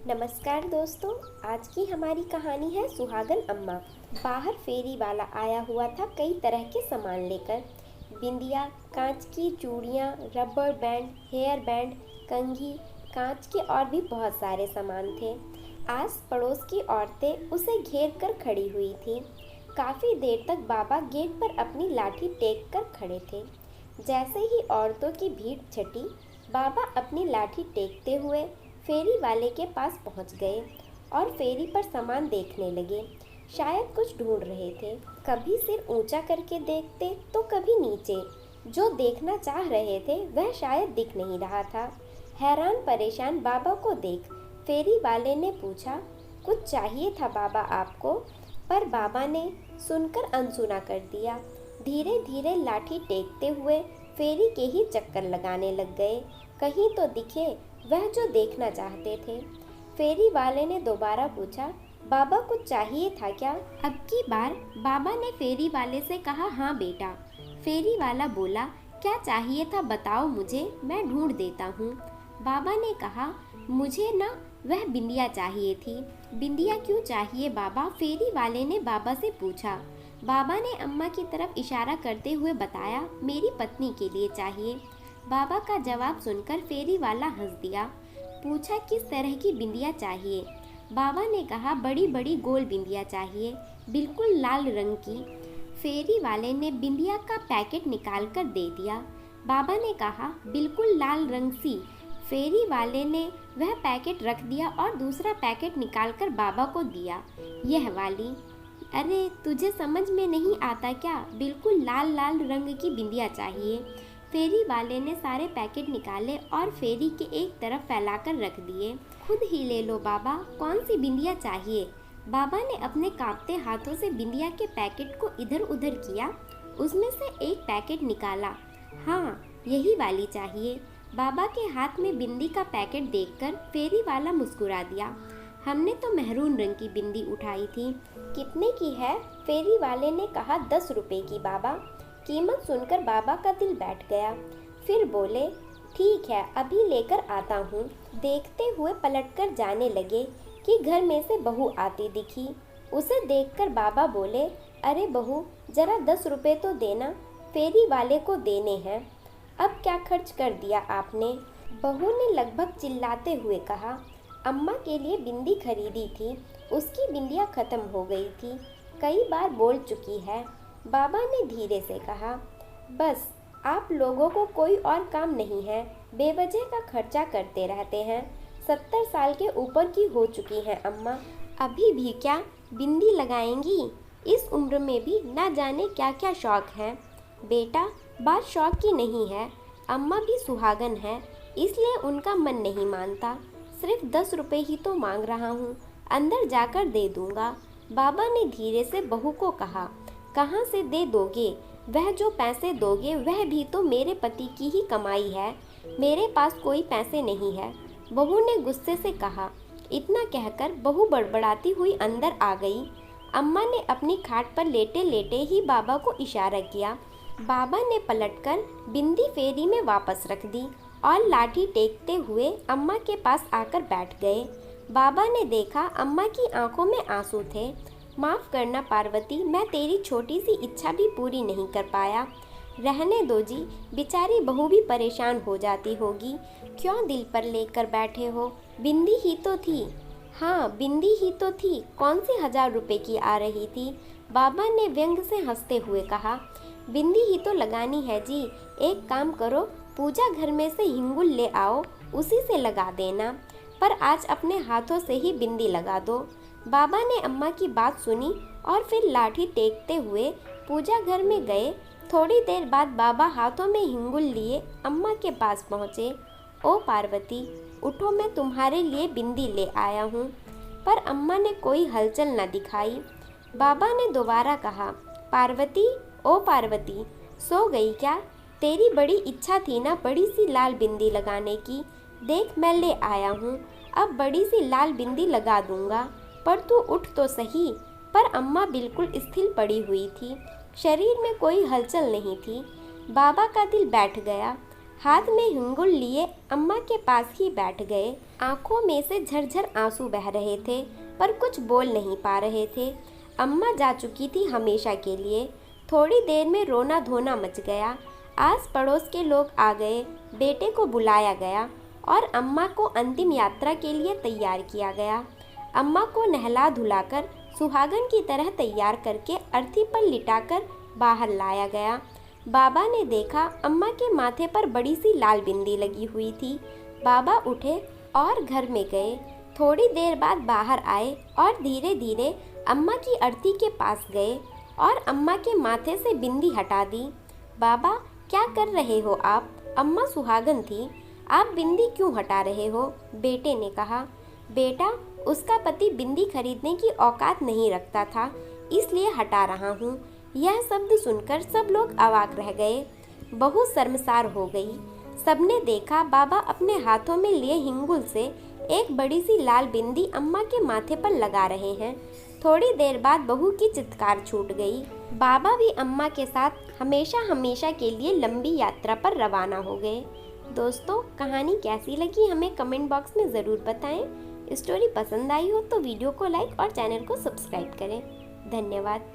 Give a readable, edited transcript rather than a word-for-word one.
नमस्कार दोस्तों, आज की हमारी कहानी है सुहागन अम्मा। बाहर फेरी वाला आया हुआ था कई तरह के सामान लेकर। बिंदिया, कांच की चूड़ियाँ, रबर बैंड, हेयर बैंड, कंघी, कांच के और भी बहुत सारे सामान थे। आस पड़ोस की औरतें उसे घेर कर खड़ी हुई थीं। काफ़ी देर तक बाबा गेट पर अपनी लाठी टेक कर खड़े थे। जैसे ही औरतों की भीड़ छटी, बाबा अपनी लाठी टेकते हुए फेरी वाले के पास पहुंच गए और फेरी पर सामान देखने लगे। शायद कुछ ढूंढ रहे थे। कभी सिर ऊंचा करके देखते तो कभी नीचे। जो देखना चाह रहे थे वह शायद दिख नहीं रहा था। हैरान परेशान बाबा को देख फेरी वाले ने पूछा, कुछ चाहिए था बाबा आपको? पर बाबा ने सुनकर अनसुना कर दिया। धीरे धीरे लाठी टेकते हुए फेरी के ही चक्कर लगाने लग गए। कहीं तो दिखे वह जो देखना चाहते थे। फेरी वाले ने दोबारा पूछा, बाबा कुछ चाहिए था क्या? अब की बार बाबा ने फेरी वाले से कहा, हाँ बेटा। फेरी वाला बोला, क्या चाहिए था बताओ मुझे, मैं ढूंढ देता हूँ। बाबा ने कहा, मुझे ना वह बिंदिया चाहिए थी। बिंदिया क्यों चाहिए बाबा? फेरी वाले ने बाबा से पूछा। बाबा ने अम्मा की तरफ इशारा करते हुए बताया, मेरी पत्नी के लिए चाहिए। बाबा का जवाब सुनकर फेरी वाला हंस दिया। पूछा, किस तरह की बिंदिया चाहिए? बाबा ने कहा, बड़ी बड़ी गोल बिंदिया चाहिए, बिल्कुल लाल रंग की। फेरी वाले ने बिंदिया का पैकेट निकाल कर दे दिया। बाबा ने कहा, बिल्कुल लाल रंग सी। फेरी वाले ने वह पैकेट रख दिया और दूसरा पैकेट निकालकर बाबा को दिया। यह वाली। अरे तुझे समझ में नहीं आता क्या? बिल्कुल लाल लाल रंग की बिंदिया चाहिए। फेरी वाले ने सारे पैकेट निकाले और फेरी के एक तरफ फैलाकर रख दिए। खुद ही ले लो बाबा, कौन सी बिंदिया चाहिए? बाबा ने अपने कांपते हाथों से बिंदिया के पैकेट को इधर उधर किया। उसमें से एक पैकेट निकाला। हाँ, यही वाली चाहिए। बाबा के हाथ में बिंदी का पैकेट देखकर फेरी वाला मुस्कुरा दिया। हमने तो मेहरून रंग की बिंदी उठाई थी। कितने की है? फेरी वाले ने कहा, 10 रुपए की बाबा। कीमत सुनकर बाबा का दिल बैठ गया। फिर बोले, ठीक है, अभी लेकर आता हूँ। देखते हुए पलटकर जाने लगे कि घर में से बहू आती दिखी। उसे देखकर बाबा बोले, अरे बहू, जरा 10 रुपए तो देना, फेरी वाले को देने हैं। अब क्या खर्च कर दिया आपने? बहू ने लगभग चिल्लाते हुए कहा, अम्मा के लिए बिंदी खरीदी थी, उसकी बिंदियाँ खत्म हो गई थी, कई बार बोल चुकी है। बाबा ने धीरे से कहा, बस आप लोगों को कोई और काम नहीं है, बेवजह का खर्चा करते रहते हैं। 70 साल के ऊपर की हो चुकी हैं अम्मा, अभी भी क्या बिंदी लगाएंगी? इस उम्र में भी ना जाने क्या क्या शौक है। बेटा, बात शौक की नहीं है, अम्मा भी सुहागन है, इसलिए उनका मन नहीं मानता। सिर्फ 10 रुपए ही तो मांग रहा हूँ, अंदर जाकर दे दूँगा। बाबा ने धीरे से बहू को कहा, कहाँ से दे दोगे? वह जो पैसे दोगे वह भी तो मेरे पति की ही कमाई है, मेरे पास कोई पैसे नहीं है। बहू ने गुस्से से कहा। इतना कहकर बहू बड़बड़ाती हुई अंदर आ गई। अम्मा ने अपनी खाट पर लेटे लेटे ही बाबा को इशारा किया। बाबा ने पलटकर बिंदी फेरी में वापस रख दी और लाठी टेकते हुए अम्मा के पास आकर बैठ गए। बाबा ने देखा अम्मा की आंखों में आंसू थे। माफ़ करना पार्वती, मैं तेरी छोटी सी इच्छा भी पूरी नहीं कर पाया। रहने दो जी, बेचारी बहू भी परेशान हो जाती होगी। क्यों दिल पर लेकर बैठे हो? बिंदी ही तो थी। हाँ, बिंदी ही तो थी, कौन सी 1000 रुपए की आ रही थी? बाबा ने व्यंग से हंसते हुए कहा। बिंदी ही तो लगानी है जी, एक काम करो, पूजा घर में से हिंगुल ले आओ, उसी से लगा देना, पर आज अपने हाथों से ही बिंदी लगा दो। बाबा ने अम्मा की बात सुनी और फिर लाठी टेकते हुए पूजा घर में गए। थोड़ी देर बाद बाबा हाथों में हिंगुल लिए अम्मा के पास पहुँचे। ओ पार्वती, उठो, मैं तुम्हारे लिए बिंदी ले आया हूँ। पर अम्मा ने कोई हलचल न दिखाई। बाबा ने दोबारा कहा, पार्वती, ओ पार्वती, सो गई क्या? तेरी बड़ी इच्छा थी ना बड़ी सी लाल बिंदी लगाने की, देख मैं ले आया हूँ, अब बड़ी सी लाल बिंदी लगा दूंगा, पर तू उठ तो सही। पर अम्मा बिल्कुल स्थिर पड़ी हुई थी, शरीर में कोई हलचल नहीं थी। बाबा का दिल बैठ गया। हाथ में हिंगुल लिए अम्मा के पास ही बैठ गए। आंखों में से झरझर आंसू बह रहे थे, पर कुछ बोल नहीं पा रहे थे। अम्मा जा चुकी थी हमेशा के लिए। थोड़ी देर में रोना धोना मच गया। आस पड़ोस के लोग आ गए, बेटे को बुलाया गया और अम्मा को अंतिम यात्रा के लिए तैयार किया गया। अम्मा को नहला धुलाकर सुहागन की तरह तैयार करके अर्थी पर लिटाकर बाहर लाया गया। बाबा ने देखा अम्मा के माथे पर बड़ी सी लाल बिंदी लगी हुई थी। बाबा उठे और घर में गए। थोड़ी देर बाद बाहर आए और धीरे धीरे अम्मा की अर्थी के पास गए और अम्मा के माथे से बिंदी हटा दी। बाबा, क्या कर रहे हो आप? अम्मा सुहागन थी। आप बिंदी क्यों हटा रहे हो? बेटे ने कहा। बेटा, उसका पति बिंदी खरीदने की औकात नहीं रखता था, इसलिए हटा रहा हूँ। यह शब्द सुनकर सब लोग अवाक रह गए। बहू शर्मसार हो गई। सबने देखा बाबा अपने हाथों में लिए हिंगुल से एक बड़ी सी लाल बिंदी अम्मा के माथे पर लगा रहे हैं। थोड़ी देर बाद बहू की चित्कार छूट गई। बाबा भी अम्मा के साथ हमेशा हमेशा के लिए लंबी यात्रा पर रवाना हो गए। दोस्तों, कहानी कैसी लगी हमें कमेंट बॉक्स में ज़रूर बताएं। स्टोरी पसंद आई हो तो वीडियो को लाइक और चैनल को सब्सक्राइब करें। धन्यवाद।